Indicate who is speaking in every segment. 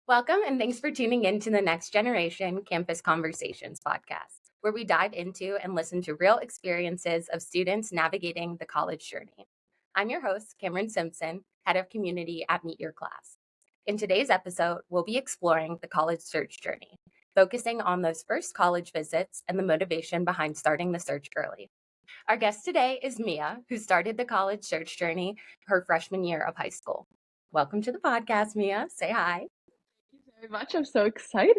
Speaker 1: Welcome, and thanks for tuning in to the Next Generation Campus Conversations podcast, where we dive into and listen to real experiences of students navigating the college journey. I'm your host, Camryn Simpson, Head of Community at MeetYourClass. In today's episode, we'll be exploring the college search journey, focusing on those first college visits and the motivation behind starting the search early. Our guest today is Mia, who started the college search journey her freshman year of high school. Welcome to the podcast, Mia. Say hi.
Speaker 2: Very much. I'm so excited.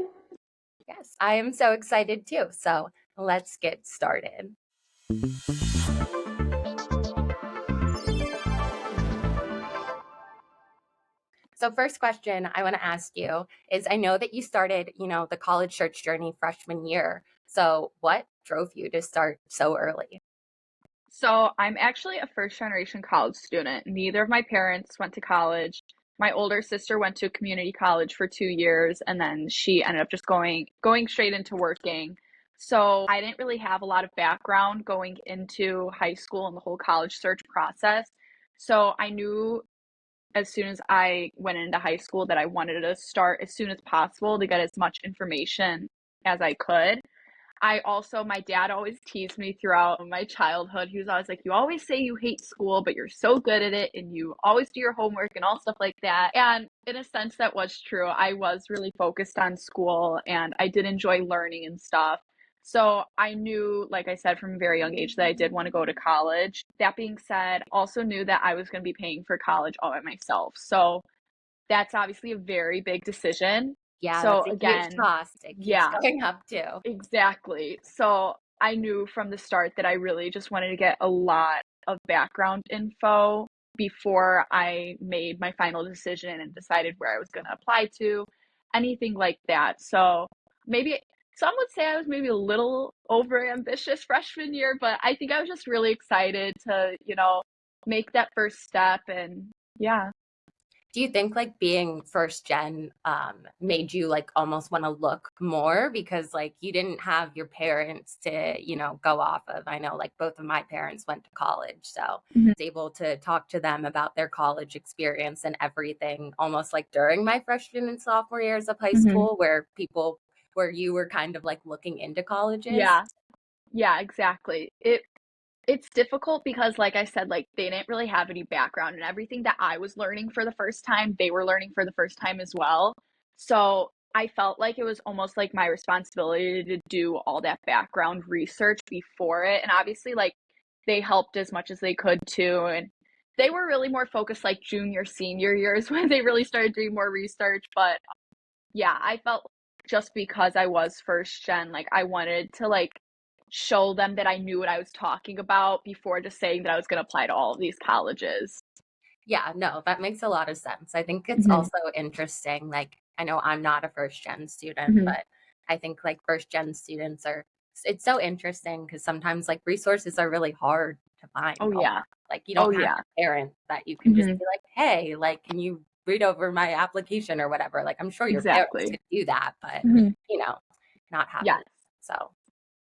Speaker 1: Yes, I am so excited too. So let's get started. So first question I want to ask you is, I know that you started, the college search journey freshman year. So what drove you to start so early?
Speaker 2: So I'm actually a first generation college student. Neither of my parents went to college. My older sister went to community college for 2 years, and then she ended up just going straight into working. So I didn't really have a lot of background going into high school and the whole college search process. So I knew as soon as I went into high school that I wanted to start as soon as possible to get as much information as I could. My dad always teased me throughout my childhood. He was always like, you always say you hate school, but you're so good at it and you always do your homework and all stuff like that. And in a sense, that was true. I was really focused on school and I did enjoy learning and stuff. So I knew, like I said, from a very young age that I did want to go to college. That being said, also knew that I was going to be paying for college all by myself. So that's obviously a very big decision.
Speaker 1: Yeah,
Speaker 2: So
Speaker 1: that's a huge
Speaker 2: again,
Speaker 1: cost. It keeps
Speaker 2: yeah,
Speaker 1: going up too.
Speaker 2: exactly. So I knew from the start that I really just wanted to get a lot of background info before I made my final decision and decided where I was going to apply to, anything like that. So maybe some would say I was maybe a little over ambitious freshman year, but I think I was just really excited to, make that first step. And yeah.
Speaker 1: Do you think like being first gen made you like almost want to look more because like you didn't have your parents to, go off of? I know like both of my parents went to college, so I
Speaker 2: Mhm.
Speaker 1: was able to talk to them about their college experience and everything almost like during my freshman and sophomore years of high
Speaker 2: Mhm.
Speaker 1: school where you were kind of like looking into colleges.
Speaker 2: Yeah. Yeah, exactly. It's difficult because, like I said, like, they didn't really have any background, and everything that I was learning for the first time, they were learning for the first time as well. So, I felt like it was almost like my responsibility to do all that background research before it, and obviously, like, they helped as much as they could too, and they were really more focused, like, junior, senior years when they really started doing more research, but, yeah, I felt just because I was first gen, like, I wanted to, like, show them that I knew what I was talking about before just saying that I was gonna apply to all of these colleges.
Speaker 1: Yeah, no, that makes a lot of sense. I think it's
Speaker 2: Mhm,
Speaker 1: also interesting. Like, I know I'm not a first gen student,
Speaker 2: mhm.
Speaker 1: but I think like first gen students it's so interesting because sometimes like resources are really hard to find
Speaker 2: Oh,
Speaker 1: online.
Speaker 2: yeah.
Speaker 1: Like, you
Speaker 2: Oh,
Speaker 1: don't have
Speaker 2: yeah.
Speaker 1: a parent that you can just
Speaker 2: Mhm.
Speaker 1: be like, hey, like, can you read over my application or whatever? Like, I'm sure your parents
Speaker 2: Exactly.
Speaker 1: could do that, but,
Speaker 2: Mhm.
Speaker 1: you know, not having
Speaker 2: Yes,
Speaker 1: that. So,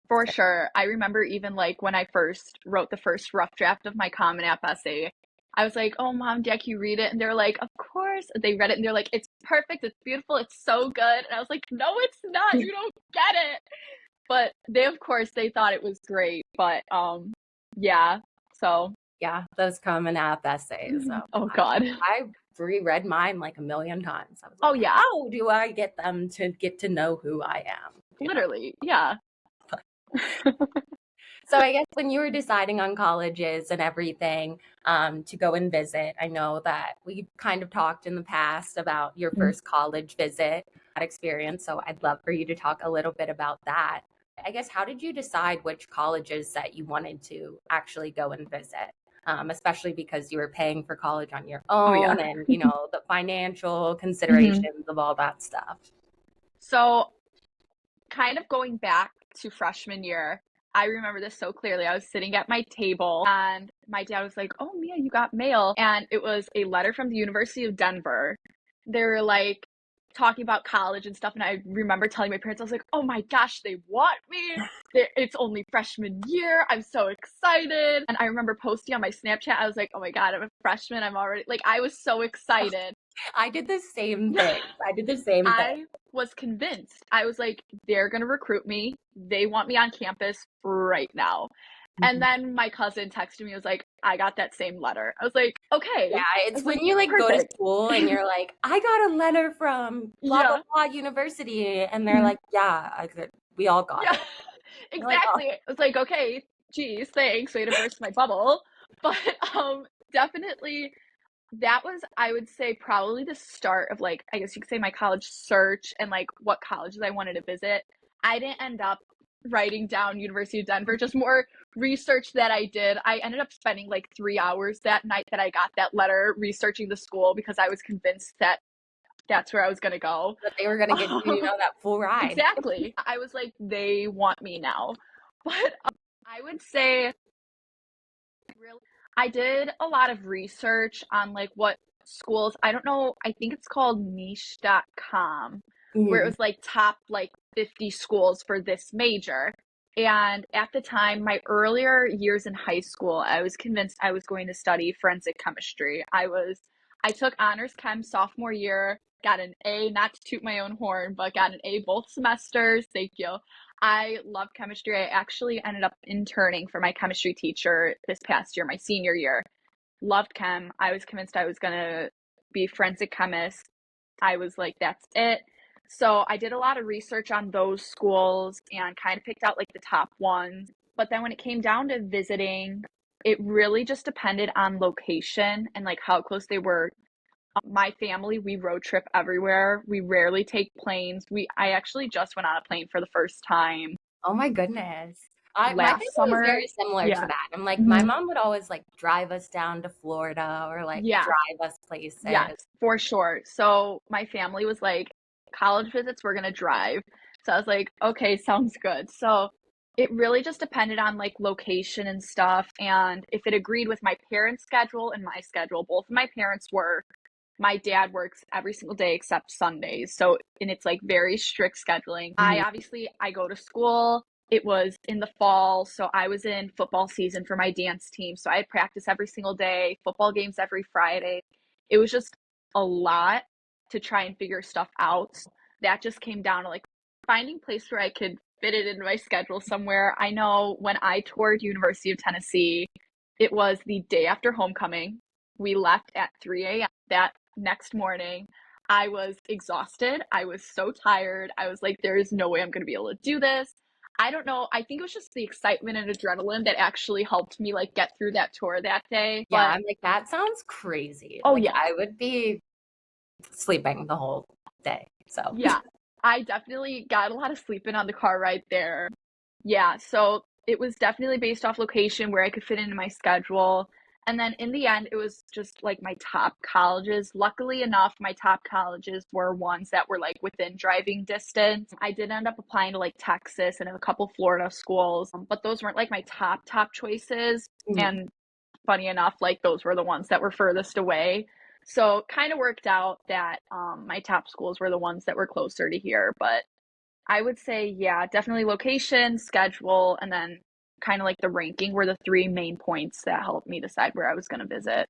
Speaker 2: for sure. I remember even, like, when I first wrote the first rough draft of my Common App essay, I was like, "Oh, mom, dad, can you read it?" And they're like, "Of course." They read it and they're like, "It's perfect, it's beautiful, it's so good." And I was like, "No, it's not, you don't get it." But they, of course, they thought it was great, but, yeah, so
Speaker 1: yeah, those Common App essays.
Speaker 2: Mhm. Oh god.
Speaker 1: I reread mine like a million times. I was like,
Speaker 2: Oh, yeah.
Speaker 1: how do I get them to get to know who I am?
Speaker 2: Literally, yeah.
Speaker 1: So I guess when you were deciding on colleges and everything to go and visit, I know that we kind of talked in the past about your
Speaker 2: Mhm.
Speaker 1: first college visit, that experience. So I'd love for you to talk a little bit about that. I guess, how did you decide which colleges that you wanted to actually go and visit? Especially because you were paying for college on your
Speaker 2: Oh, yeah.
Speaker 1: own and, the financial
Speaker 2: Mhm.
Speaker 1: considerations of all that stuff.
Speaker 2: So, kind of going back to freshman year, I remember this so clearly. I was sitting at my table and my dad was like, "Oh, Mia, you got mail." And it was a letter from the University of Denver. They were like talking about college and stuff. And I remember telling my parents, I was like, "Oh my gosh, they want me. It's only freshman year. I'm so excited." And I remember posting on my Snapchat, I was like, "Oh my God, I'm a freshman. I'm already like," I was so excited.
Speaker 1: I did the same thing. I did the same thing.
Speaker 2: I was convinced. I was like, they're going to recruit me. They want me on campus right now. And
Speaker 1: Mhm.
Speaker 2: then my cousin texted me, was like, I got that same letter. I was like,
Speaker 1: Yeah,
Speaker 2: okay. I
Speaker 1: it's
Speaker 2: was
Speaker 1: when
Speaker 2: like,
Speaker 1: you, like, go to
Speaker 2: perfect.
Speaker 1: school and you're like, "I got a letter from blah, blah,
Speaker 2: Yeah.
Speaker 1: blah university," and they're
Speaker 2: Mhm.
Speaker 1: like, "Yeah, we all got
Speaker 2: Yeah,
Speaker 1: it." You're like, "Oh."
Speaker 2: exactly. I was like, okay, geez, thanks. Way to burst my bubble. But definitely that was, I would say, probably the start of like, I guess you could say my college search and like what colleges I wanted to visit. I didn't end up writing down University of Denver, just more research that I did. I ended up spending like 3 hours that night that I got that letter researching the school because I was convinced that that's where I was going to go.
Speaker 1: That they were gonna get you, that full ride.
Speaker 2: Exactly. I was like, they want me now. But I would say really, I did a lot of research on like what schools, I don't know, I think it's called niche.com, where it
Speaker 1: Mhm.
Speaker 2: was like top like 50 schools for this major. And at the time, my earlier years in high school, I was convinced I was going to study forensic chemistry. I took honors chem sophomore year, got an A, not to toot my own horn, but got an A both semesters. Thank you. I love chemistry. I actually ended up interning for my chemistry teacher this past year, my senior year. Loved chem. I was convinced I was going to be forensic chemist. I was like, that's it. So I did a lot of research on those schools and kind of picked out like the top ones. But then when it came down to visiting, it really just depended on location and like how close they were. My family, we road trip everywhere. We rarely take planes. I actually just went on a plane for the first time
Speaker 1: Oh my goodness. My family
Speaker 2: last
Speaker 1: was
Speaker 2: summer.
Speaker 1: very similar to
Speaker 2: Yeah.
Speaker 1: that. I'm like, my
Speaker 2: Mhm.
Speaker 1: mom would always, like, drive us down to Florida or, like,
Speaker 2: Yeah.
Speaker 1: drive us
Speaker 2: Yes,
Speaker 1: places.
Speaker 2: for sure. So my family was like, college visits, we're gonna drive. So I was like, okay, sounds good. So it really just depended on like location and stuff. And if it agreed with my parents' schedule and my schedule, both of my parents work. My dad works every single day except Sundays. So, and it's like very strict scheduling.
Speaker 1: Mhm.
Speaker 2: I go to school. It was in the fall, so I was in football season for my dance team. So I had practice every single day, football games every Friday. It was just a lot to try and figure stuff out. That just came down to like finding a place where I could fit it into my schedule somewhere. I know when I toured University of Tennessee, it was the day after homecoming. We left at 3 a.m. That next morning, I was exhausted. I was so tired. I was like, there is no way I'm going to be able to do this. I don't know. I think it was just the excitement and adrenaline that actually helped me like get through that tour that day.
Speaker 1: Yeah,
Speaker 2: But
Speaker 1: I'm like, "That sounds crazy."
Speaker 2: oh
Speaker 1: Like,
Speaker 2: yeah,
Speaker 1: I would be sleeping the whole day, so
Speaker 2: yeah. I definitely got a lot of sleep in on the car ride there. Yeah, so it was definitely based off location where I could fit into my schedule. And then in the end, it was just like my top colleges. Luckily enough, my top colleges were ones that were like within driving distance. I did end up applying to like Texas and a couple Florida schools, but those weren't like my top choices.
Speaker 1: Mhm.
Speaker 2: And funny enough, like those were the ones that were furthest away. So kind of worked out that my top schools were the ones that were closer to here. But I would say, yeah, definitely location, schedule, and then kind of like the ranking were the three main points that helped me decide where I was going to visit.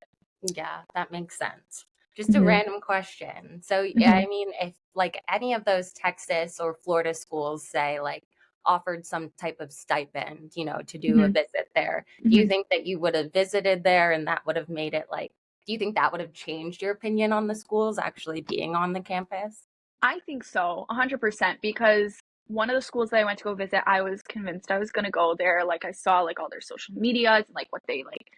Speaker 1: Yeah, that makes sense. Just a
Speaker 2: Hmm.
Speaker 1: random question. So, yeah,
Speaker 2: Hmm.
Speaker 1: I mean, if like any of those Texas or Florida schools say like offered some type of stipend, to do a
Speaker 2: Hmm.
Speaker 1: visit there, do you
Speaker 2: Hmm.
Speaker 1: think that you would have visited there and that would have made it like, do you think that would have changed your opinion on the schools actually being on the campus?
Speaker 2: I think so, 100%, because one of the schools that I went to go visit, I was convinced I was going to go there. Like I saw like all their social medias and like what they like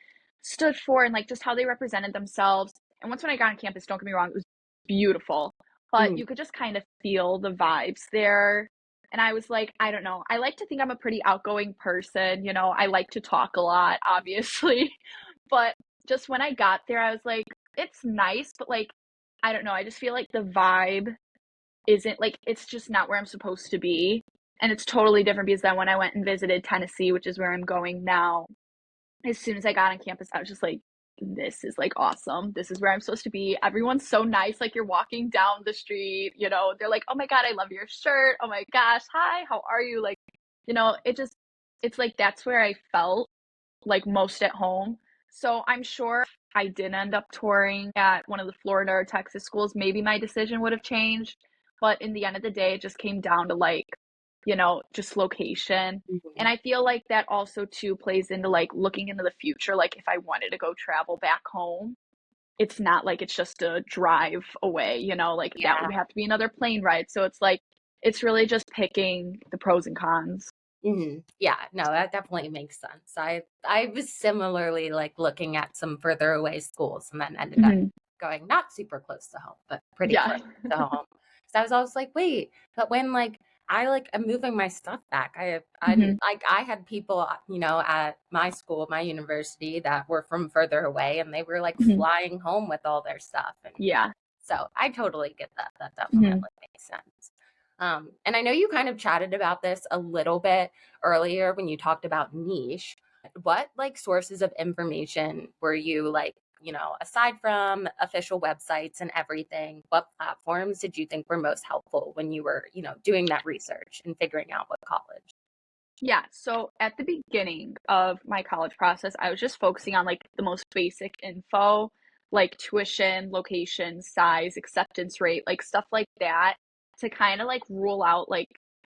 Speaker 2: stood for and like just how they represented themselves. And once when I got on campus, don't get me wrong, it was beautiful, but
Speaker 1: Mm,
Speaker 2: you could just kind of feel the vibes there. And I was like, I don't know. I like to think I'm a pretty outgoing person, I like to talk a lot, obviously. But just when I got there, I was like, it's nice, but like I don't know. I just feel like the vibe isn't like it's just not where I'm supposed to be. And it's totally different because then when I went and visited Tennessee, which is where I'm going now, as soon as I got on campus, I was just like, this is like awesome. This is where I'm supposed to be. Everyone's so nice. Like you're walking down the street, they're like, oh my God, I love your shirt. Oh my gosh, hi, how are you? Like, it's like that's where I felt like most at home. So I'm sure I didn't end up touring at one of the Florida or Texas schools, maybe my decision would have changed. But in the end of the day, it just came down to like, just location. And
Speaker 1: Mhm.
Speaker 2: I feel like that also too plays into like looking into the future. Like if I wanted to go travel back home, it's not like it's just a drive away, like that
Speaker 1: Yeah.
Speaker 2: would have to be another plane ride. So it's like, it's really just picking the pros and cons.
Speaker 1: Yeah, no, that definitely makes sense. I was similarly like looking at some further away schools and then ended up
Speaker 2: Hmm.
Speaker 1: going not super close to home, but pretty
Speaker 2: Yeah.
Speaker 1: close to home. So I was always like, wait, but when like I like am moving my stuff back,
Speaker 2: Hmm.
Speaker 1: I had people, at my school, my university that were from further away and they were like
Speaker 2: Hmm.
Speaker 1: flying home with all their stuff. And
Speaker 2: Yeah.
Speaker 1: so I totally get that. That
Speaker 2: Hmm.
Speaker 1: definitely makes sense. And I know you kind of chatted about this a little bit earlier when you talked about niche. What like sources of information were you like, aside from official websites and everything, what platforms did you think were most helpful when you were, doing that research and figuring out what college?
Speaker 2: Yeah, so at the beginning of my college process, I was just focusing on like the most basic info, like tuition, location, size, acceptance rate, like stuff like that, to kind of like rule out like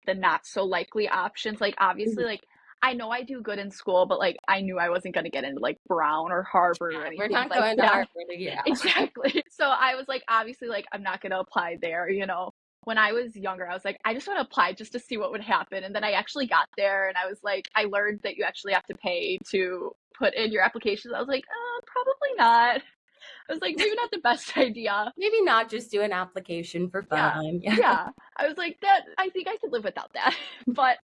Speaker 2: the not so likely options. Like obviously
Speaker 1: Mhm.
Speaker 2: like I know I do good in school, but like I knew I wasn't going to get into like Brown or Harvard or
Speaker 1: Yeah, we're
Speaker 2: anything
Speaker 1: not
Speaker 2: like
Speaker 1: going to
Speaker 2: that.
Speaker 1: Harvard. Yeah.
Speaker 2: Exactly. So I was like obviously like I'm not going to apply there. When I was younger, I was like, I just want to apply just to see what would happen. And then I actually got there and I was like, I learned that you actually have to pay to put in your applications. I was like, probably not. I was like, maybe not the best idea.
Speaker 1: Maybe not just do an application for
Speaker 2: Yeah.
Speaker 1: fun. Yeah.
Speaker 2: Yeah. I was like, that, I think I could live without that. But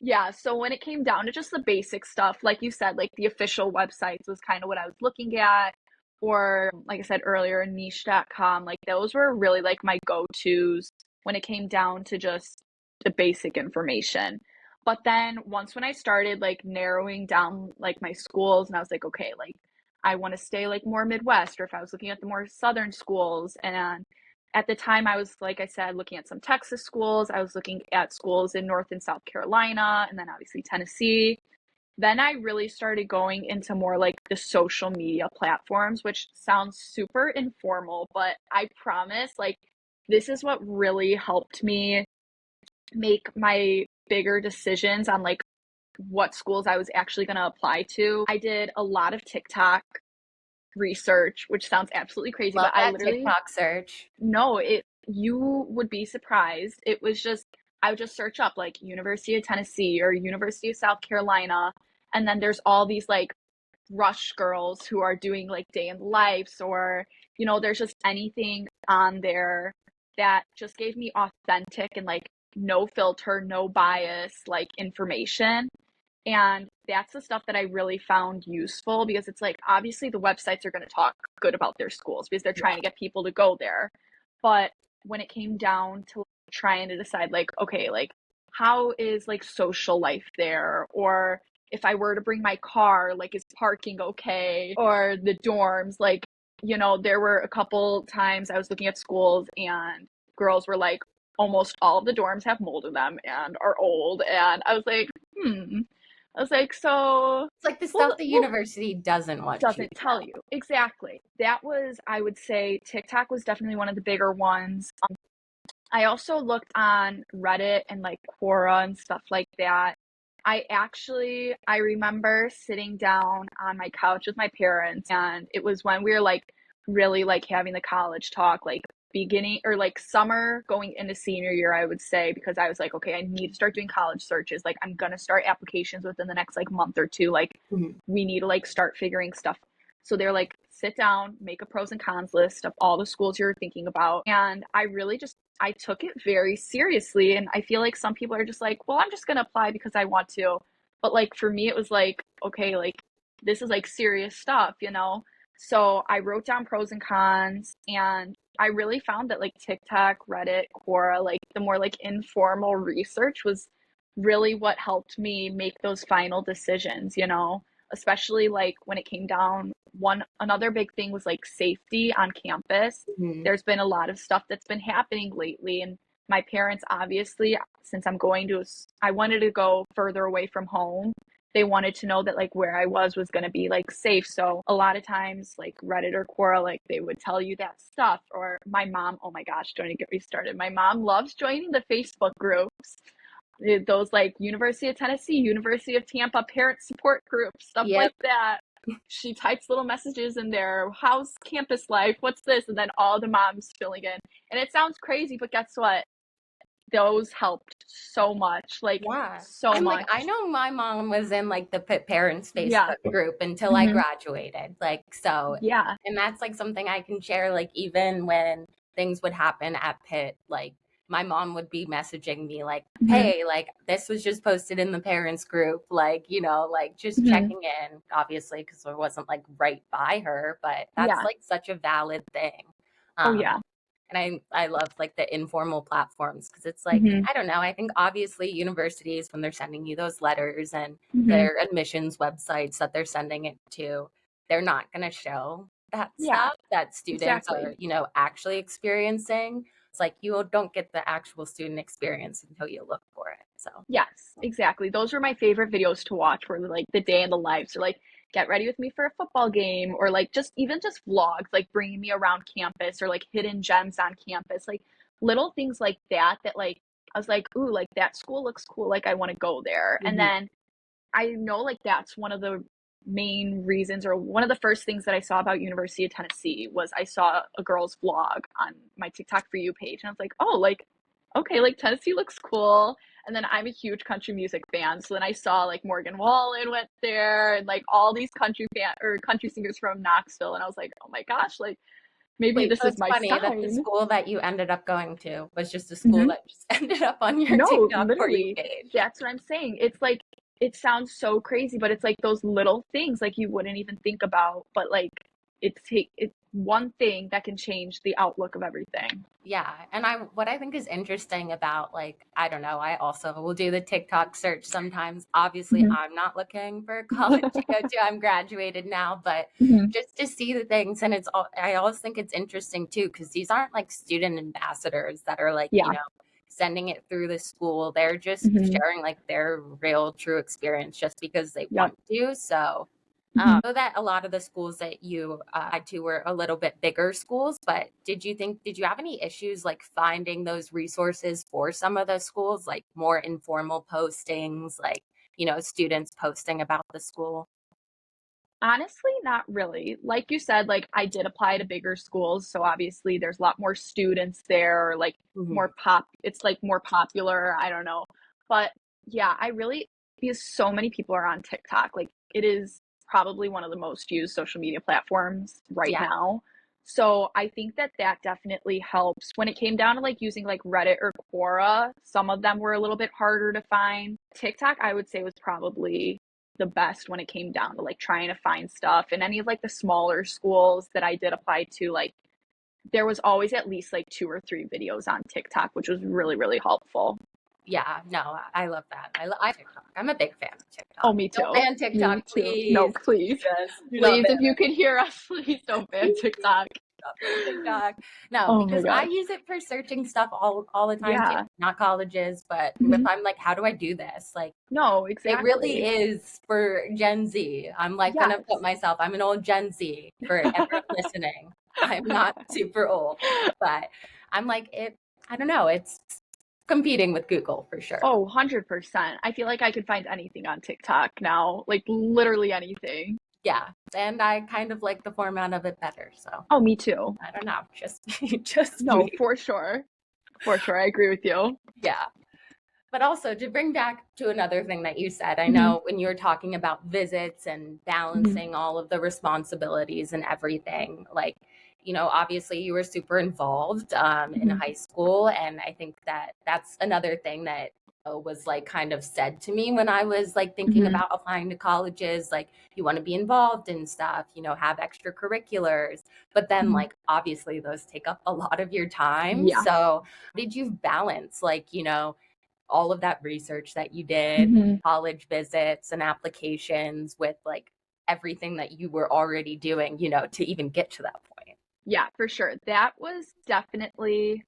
Speaker 2: yeah, so when it came down to just the basic stuff, like you said, like the official websites was kind of what I was looking at. Or like I said earlier, niche.com, like those were really like my go-tos when it came down to just the basic information. But then once when I started like narrowing down like my schools and I was like, okay, like I want to stay like more Midwest, or if I was looking at the more Southern schools. And at the time I was, like I said, looking at some Texas schools. I was looking at schools in North and South Carolina, and then obviously Tennessee. Then I really started going into more like the social media platforms, which sounds super informal, but I promise, like, this is what really helped me make my bigger decisions on like what schools I was actually going to apply to. I did a lot of TikTok research, which sounds absolutely crazy,
Speaker 1: Love
Speaker 2: but I
Speaker 1: that
Speaker 2: literally,
Speaker 1: TikTok search.
Speaker 2: no, you would be surprised. It was just, I would just search up like University of Tennessee or University of South Carolina, and then there's all these like rush girls who are doing like day in the lives, or there's just anything on there that just gave me authentic and like no filter, no bias, like information. And that's the stuff that I really found useful, because it's like obviously the websites are going to talk good about their schools because they're trying to get people to go there. But when it came down to trying to decide like, okay, like how is like social life there? Or if I were to bring my car, like is parking okay? Or the dorms, like, there were a couple times I was looking at schools and girls were like, almost all of the dorms have mold in them and are old. And I was like, I was like, so
Speaker 1: It's like the
Speaker 2: well,
Speaker 1: stuff the university doesn't want you
Speaker 2: doesn't
Speaker 1: to
Speaker 2: tell
Speaker 1: know.
Speaker 2: you. Exactly. That was, I would say, TikTok was definitely one of the bigger ones. I also looked on Reddit and like Quora and stuff like that. I remember sitting down on my couch with my parents, and it was when we were like really like having the college talk, like beginning or like summer going into senior year, I would say, because I was like, okay, I need to start doing college searches. Like I'm gonna start applications within the next like month or two. Like
Speaker 1: Mhm.
Speaker 2: we need to like start figuring stuff. So they're like, sit down, make a pros and cons list of all the schools you're thinking about. And I took it very seriously. And I feel like some people are just like, well, I'm just going to apply because I want to. But like for me, it was like, okay, like this is like serious stuff. So I wrote down pros and cons, and I really found that like TikTok, Reddit, Quora, like the more like informal research was really what helped me make those final decisions. Especially like when it came down, another big thing was like safety on campus.
Speaker 1: Mhm.
Speaker 2: There's been a lot of stuff that's been happening lately, and my parents, obviously, since I wanted to go further away from home, they wanted to know that like where I was going to be like safe. So a lot of times like Reddit or Quora, like they would tell you that stuff. Or my mom, oh my gosh, don't even get me started. My mom loves joining the Facebook groups, those like University of Tennessee, University of Tampa parent support groups, stuff
Speaker 1: Yep.
Speaker 2: like that. She types little messages in there. How's campus life? What's this? And then all the moms filling in. And it sounds crazy, but guess what? Those helped so much, like
Speaker 1: Yeah.
Speaker 2: so
Speaker 1: I'm like,
Speaker 2: much.
Speaker 1: I know my mom was in like the parents
Speaker 2: Yeah.
Speaker 1: Facebook group until I
Speaker 2: Hmm.
Speaker 1: graduated. Like, so,
Speaker 2: Yeah.
Speaker 1: and that's like something I can share, like, even when things would happen at Pitt, like, my mom would be messaging me, like,
Speaker 2: Hmm.
Speaker 1: hey, like, this was just posted in the parents group, like, like just
Speaker 2: Hmm.
Speaker 1: checking in, obviously, because I wasn't like right by her, but that's
Speaker 2: Yeah.
Speaker 1: like such a valid thing.
Speaker 2: Oh
Speaker 1: Um,
Speaker 2: yeah.
Speaker 1: and I love like the informal platforms because it's like,
Speaker 2: Hmm.
Speaker 1: I don't know, I think obviously universities, when they're sending you those letters and
Speaker 2: Hmm.
Speaker 1: their admissions websites that they're sending it to, they're not going to show that
Speaker 2: Yeah,
Speaker 1: stuff that students
Speaker 2: exactly.
Speaker 1: are, actually experiencing. It's like you don't get the actual student experience until you look for it. So,
Speaker 2: Yes, exactly. Those were my favorite videos to watch, were like the day in the lives, or like get ready with me for a football game, or like just even just vlogs, like bringing me around campus, or like hidden gems on campus, like little things like that, that like I was like, ooh, like that school looks cool, like I want to go there. And
Speaker 1: mhm.
Speaker 2: then I know like that's one of the main reasons, or one of the first things that I saw about University of Tennessee was I saw a girl's vlog on my TikTok for you page, and I was like, oh, like okay, like Tennessee looks cool. And then I'm a huge country music fan, so then I saw like Morgan Wallen went there, and like all these country singers from Knoxville, and I was like, oh my gosh, like maybe
Speaker 1: Wait,
Speaker 2: this
Speaker 1: so
Speaker 2: is
Speaker 1: it's
Speaker 2: my
Speaker 1: funny that the
Speaker 2: sign.
Speaker 1: school that you ended up going to was just a school
Speaker 2: Hmm.
Speaker 1: that just ended up on your
Speaker 2: No,
Speaker 1: TikTok For You
Speaker 2: literally,
Speaker 1: page.
Speaker 2: that's what I'm saying. It's like it sounds so crazy, but it's like those little things like you wouldn't even think about, but like it's one thing that can change the outlook of everything.
Speaker 1: Yeah, and what I think is interesting about, like, I don't know, I also will do the TikTok search sometimes. Obviously,
Speaker 2: Hmm.
Speaker 1: I'm not looking for a college to go to. I'm graduated now, but
Speaker 2: Hmm.
Speaker 1: just to see the things, and I always think it's interesting too because these aren't like student ambassadors that are like,
Speaker 2: Yeah.
Speaker 1: sending it through the school. They're just
Speaker 2: Hmm.
Speaker 1: sharing like their real true experience just because they
Speaker 2: Yep.
Speaker 1: want to. So
Speaker 2: Hmm.
Speaker 1: I know that a lot of the schools that you had to were a little bit bigger schools, but did you have any issues like finding those resources for some of the schools, like more informal postings, like, students posting about the school?
Speaker 2: Honestly, not really. Like you said, like I did apply to bigger schools, so obviously there's a lot more students there, or like
Speaker 1: Hmm.
Speaker 2: it's like more popular, I don't know. But yeah, I really, because so many people are on TikTok, like it is probably one of the most used social media platforms right
Speaker 1: Yeah.
Speaker 2: now. So I think that that definitely helps. When it came down to like using like Reddit or Quora, some of them were a little bit harder to find. TikTok, I would say, was probably the best when it came down to like trying to find stuff. And any of like the smaller schools that I did apply to, like there was always at least like two or three videos on TikTok, which was really, really helpful.
Speaker 1: Yeah, no, I love that. I TikTok. I'm a big fan of
Speaker 2: Oh,
Speaker 1: TikTok.
Speaker 2: me
Speaker 1: Don't
Speaker 2: too.
Speaker 1: ban
Speaker 2: Me
Speaker 1: TikTok,
Speaker 2: too. No,
Speaker 1: please.
Speaker 2: please.
Speaker 1: Jesus, do not
Speaker 2: Please,
Speaker 1: ban
Speaker 2: if you could hear us, please don't ban TikTok.
Speaker 1: Stop ban TikTok. No,
Speaker 2: Oh my
Speaker 1: because I
Speaker 2: gosh.
Speaker 1: use it for searching stuff all the time too.
Speaker 2: Yeah.
Speaker 1: Not colleges, but if
Speaker 2: Mhm.
Speaker 1: I'm like, how do I do this? Like,
Speaker 2: No,
Speaker 1: it really
Speaker 2: exactly.
Speaker 1: is for Gen Z. I'm like gonna put
Speaker 2: Yes.
Speaker 1: myself, I'm an old Gen Z for everyone listening. I'm not super old, but I'm like it, I don't know, it's competing with Google for sure.
Speaker 2: Oh, 100%. I feel like I could find anything on TikTok now, like literally anything.
Speaker 1: Yeah. And I kind of like the format of it better. So
Speaker 2: Oh, me too.
Speaker 1: I don't know, just just
Speaker 2: No,
Speaker 1: me.
Speaker 2: for sure. For sure. I agree with you.
Speaker 1: Yeah. But also to bring back to another thing that you said, I
Speaker 2: Hmm.
Speaker 1: know when you were talking about visits and
Speaker 2: Hmm.
Speaker 1: balancing all of the responsibilities and everything, like, obviously you were super involved in
Speaker 2: Hmm.
Speaker 1: high school. And I think that that's another thing that was like kind of said to me when I was like thinking
Speaker 2: Hmm.
Speaker 1: about applying to colleges, like you want to be involved in stuff, have extracurriculars, but then
Speaker 2: Hmm.
Speaker 1: like obviously those take up a lot of your time.
Speaker 2: Yeah.
Speaker 1: So how did you balance like, all of that research that you did,
Speaker 2: Hmm.
Speaker 1: college visits and applications with like everything that you were already doing, to even get to that point.
Speaker 2: Yeah, for sure. That was definitely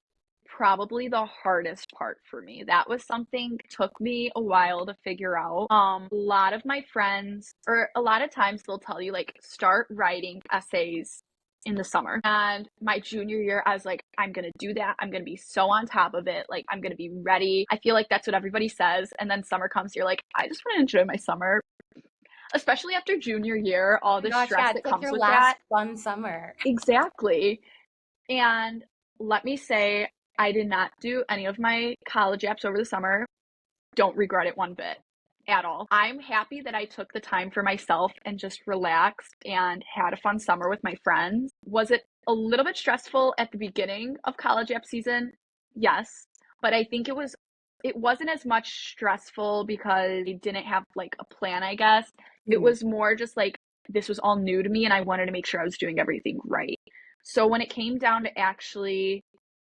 Speaker 2: probably the hardest part for me. That was something took me a while to figure out. A lot of my friends, or a lot of times they'll tell you like start writing essays in the summer. And my junior year, I was like, I'm going to do that. I'm going to be so on top of it. Like, I'm going to be ready. I feel like that's what everybody says. And then summer comes, you're like, I just want to enjoy my summer, especially after junior year, all
Speaker 1: Oh my
Speaker 2: the
Speaker 1: gosh,
Speaker 2: stress
Speaker 1: yeah,
Speaker 2: that
Speaker 1: it's like
Speaker 2: comes
Speaker 1: your
Speaker 2: with
Speaker 1: last
Speaker 2: that.
Speaker 1: fun summer.
Speaker 2: Exactly. And let me say, I did not do any of my college apps over the summer. Don't regret it one bit at all. I'm happy that I took the time for myself and just relaxed and had a fun summer with my friends. Was it a little bit stressful at the beginning of college app season? Yes, but I think it wasn't as much stressful because I didn't have like a plan, I guess. It
Speaker 1: Mhm.
Speaker 2: was more just like this was all new to me and I wanted to make sure I was doing everything right. So when it came down to actually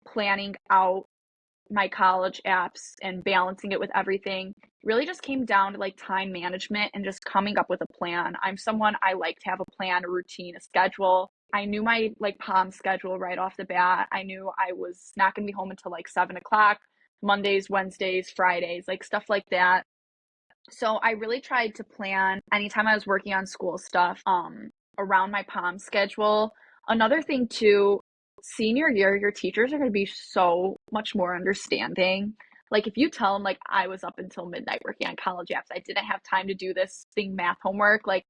Speaker 2: planning out my college apps and balancing it with everything really just came down to like time management and just coming up with a plan. I'm someone, I like to have a plan, a routine, a schedule. I knew my like POM schedule right off the bat. I knew I was not going to be home until like 7 o'clock, Mondays, Wednesdays, Fridays, like stuff like that. So I really tried to plan anytime I was working on school stuff around my POM schedule. Another thing too, senior year, your teachers are going to be so much more understanding. Like if you tell them like I was up until midnight working on college apps, I didn't have time to do this thing math homework, like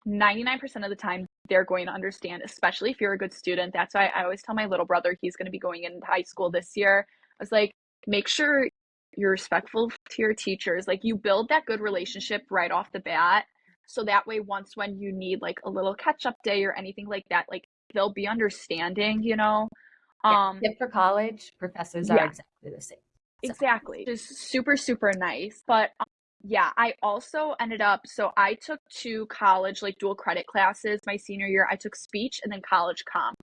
Speaker 2: 99% of the time they're going to understand, especially if you're a good student. That's why I always tell my little brother, he's going to be going into high school this year. I was like, make sure you're respectful to your teachers. Like you build that good relationship right off the bat. So that way, once when you need like a little catch up day or anything like that, like they'll be understanding, you know?
Speaker 1: Yeah,
Speaker 2: Um,
Speaker 1: tip for college, professors are
Speaker 2: yeah,
Speaker 1: exactly the same. So,
Speaker 2: exactly. Just super, super nice. But yeah, I also ended up, so I took two college, like dual credit classes my senior year. I took speech and then college comp.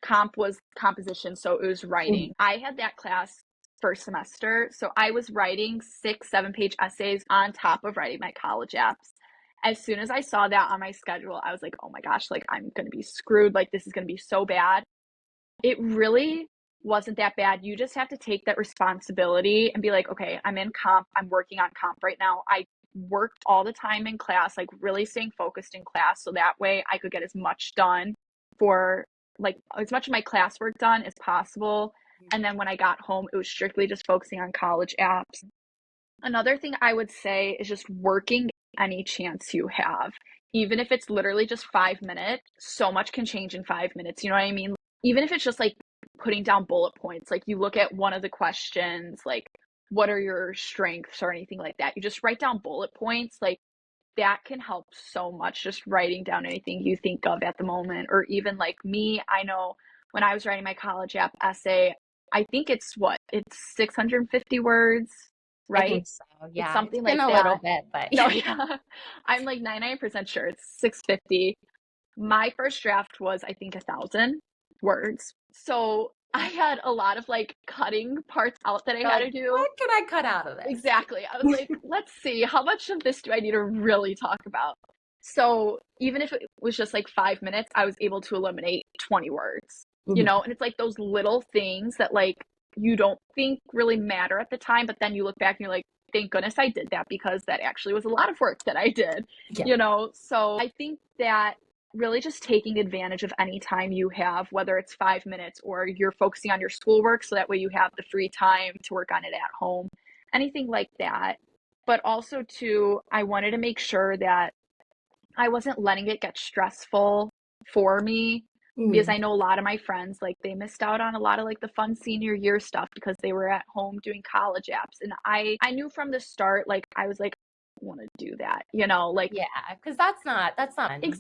Speaker 2: Comp was composition, so it was
Speaker 1: mhm.
Speaker 2: writing. I had that class first semester, so I was writing 6, 7 page essays on top of writing my college apps. As soon as I saw that on my schedule, I was like, oh my gosh, like I'm going to be screwed. Like this is going to be so bad. It really wasn't that bad. You just have to take that responsibility and be like, okay, I'm in comp. I'm working on comp right now. I worked all the time in class, like really staying focused in class. So that way I could get as much done for like as much of my classwork done as possible. And then when I got home, it was strictly just focusing on college apps. Another thing I would say is just working any chance you have. Even if it's literally just 5 minutes, so much can change in 5 minutes. You know what I mean? Even if it's just like putting down bullet points, like you look at one of the questions, like what are your strengths or anything like that. You just write down bullet points, like that can help so much. Just writing down anything you think of at the moment, or even like me, I know when I was writing my college app essay, I think it's 650 words,
Speaker 1: I
Speaker 2: right?
Speaker 1: think so.
Speaker 2: It's
Speaker 1: Yeah, it's
Speaker 2: something
Speaker 1: been
Speaker 2: like
Speaker 1: a little
Speaker 2: that.
Speaker 1: bit, but
Speaker 2: No, yeah. I'm like 99% sure it's 650. My first draft was, I think, 1,000 words. So I had a lot of like cutting parts out that I
Speaker 1: you're
Speaker 2: had
Speaker 1: like,
Speaker 2: to do.
Speaker 1: what can I cut out of this?
Speaker 2: Exactly. I was like, let's see, how much of this do I need to really talk about? So even if it was just like 5 minutes, I was able to eliminate 20 words, you
Speaker 1: Mhm.
Speaker 2: know? And it's like those little things that like you don't think really matter at the time, but then you look back and you're like, thank goodness I did that because that actually was a lot of work that I did,
Speaker 1: Yeah,
Speaker 2: you know? So I think that really just taking advantage of any time you have, whether it's 5 minutes or you're focusing on your schoolwork so that way you have the free time to work on it at home, anything like that. But also, too, I wanted to make sure that I wasn't letting it get stressful for me because
Speaker 1: mhm.
Speaker 2: I know a lot of my friends, like, they missed out on a lot of like the fun senior year stuff because they were at home doing college apps. And I knew from the start, like, I was like, I want to do that, you know, like,
Speaker 1: Yeah, because that's not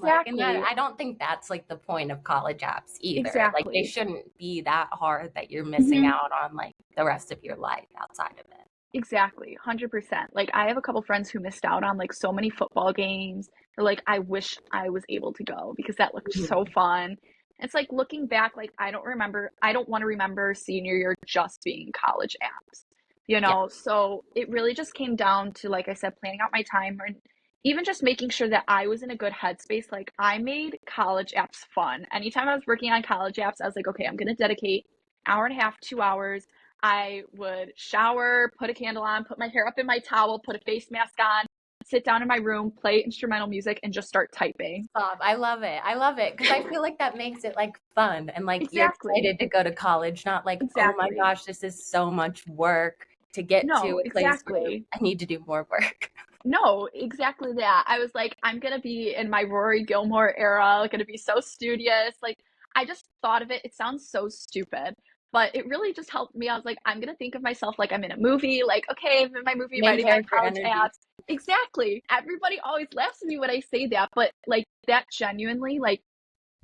Speaker 1: like, and that
Speaker 2: exactly,
Speaker 1: I don't think that's like the point of college apps either. Like they
Speaker 2: exactly.
Speaker 1: shouldn't be that hard that you're missing
Speaker 2: Hmm.
Speaker 1: out on like the rest of your life outside of it.
Speaker 2: Exactly, 100%. Like, I have a couple friends who missed out on like so many football games. They're like, I wish I was able to go because that looked so
Speaker 1: Mhm.
Speaker 2: fun. It's like looking back, like, I don't want to remember senior year just being college apps, you
Speaker 1: Yeah.
Speaker 2: know? So it really just came down to, like I said, planning out my time and even just making sure that I was in a good headspace. Like, I made college apps fun. Anytime I was working on college apps, I was like, okay, I'm going to dedicate hour and a half, 2 hours. I would shower, put a candle on, put my hair up in my towel, put a face mask on, sit down in my room, play instrumental music, and just start typing.
Speaker 1: Stop. I love it. I love it because I feel like that makes it like fun and like you're
Speaker 2: Exactly.
Speaker 1: excited to go to college, not like, oh my
Speaker 2: Exactly.
Speaker 1: gosh, this is so much work to get to
Speaker 2: No,
Speaker 1: a place where
Speaker 2: exactly.
Speaker 1: I need to do more work.
Speaker 2: No, exactly that. I was like, I'm gonna be in my Rory Gilmore era, gonna be so studious. Like, I just thought of it. It sounds so stupid, but it really just helped me. I was like, I'm gonna think of myself like I'm in a movie. Like, okay, I'm in my movie
Speaker 1: Main
Speaker 2: writing my
Speaker 1: character
Speaker 2: college
Speaker 1: energy.
Speaker 2: ads. Exactly. Everybody always laughs at me when I say that, but like that genuinely, like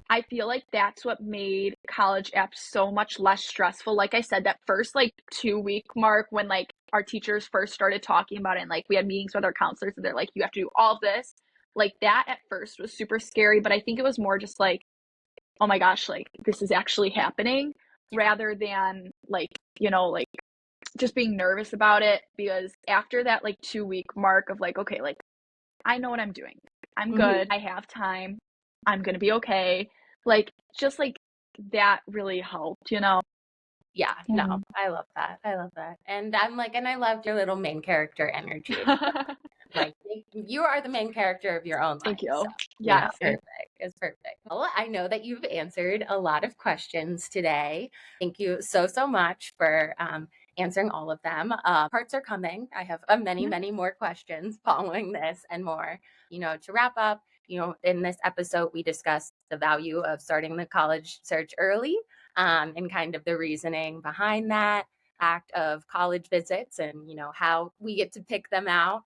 Speaker 2: I feel like that's what made college apps so much less stressful. Like I said, that first like 2 week mark when like our teachers first started talking about it and like we had meetings with our counselors and they're like, you have to do all of this. Like that at first was super scary, but I think it was more just like, oh my gosh, like this is actually happening rather than like, like just being nervous about it because after that like 2 week mark of like, okay, like I know what I'm doing. I'm good.
Speaker 1: Mhm.
Speaker 2: I have time. I'm going to be okay. Like, just like that really helped.
Speaker 1: Yeah, no,
Speaker 2: Yeah.
Speaker 1: I love that. I love that. And I'm like, and I loved your little main character energy. Like you are the main character of your own
Speaker 2: Thank
Speaker 1: life. So,
Speaker 2: you. Yes.
Speaker 1: perfect. It's perfect. Well, I know that you've answered a lot of questions today. Thank you so, so much for answering all of them. Parts are coming. I have many,
Speaker 2: Yeah.
Speaker 1: many more questions following this and more. To wrap up, in this episode, we discussed the value of starting the college search early and kind of the reasoning behind that act of college visits and, how we get to pick them out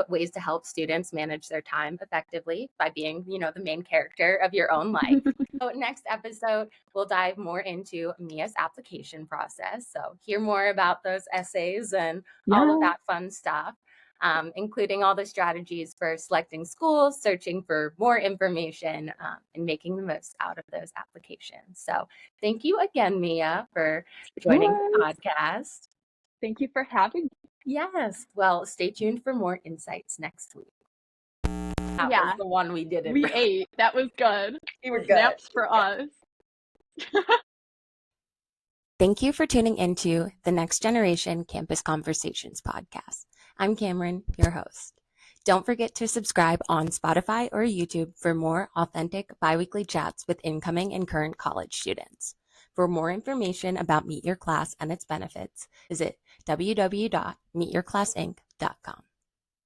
Speaker 1: ways to help students manage their time effectively by being, the main character of your own life. So next episode, we'll dive more into Mia's application process. So hear more about those essays and all of
Speaker 2: Yeah.
Speaker 1: that fun stuff, including all the strategies for selecting schools, searching for more information, and making the most out of those applications. So thank you again, Mia, for joining the
Speaker 2: Yes.
Speaker 1: podcast.
Speaker 2: Thank you for having me.
Speaker 1: Yes. Well, stay tuned for more insights next week. That was
Speaker 2: Yeah.
Speaker 1: the one we didn't.
Speaker 2: We ate. That was good.
Speaker 1: We were good.
Speaker 2: Snaps for us.
Speaker 1: Thank you for tuning into the Next Generation Campus Conversations podcast. I'm Camryn, your host. Don't forget to subscribe on Spotify or YouTube for more authentic biweekly chats with incoming and current college students. For more information about Meet Your Class and its benefits, visit www.meetyourclassinc.com.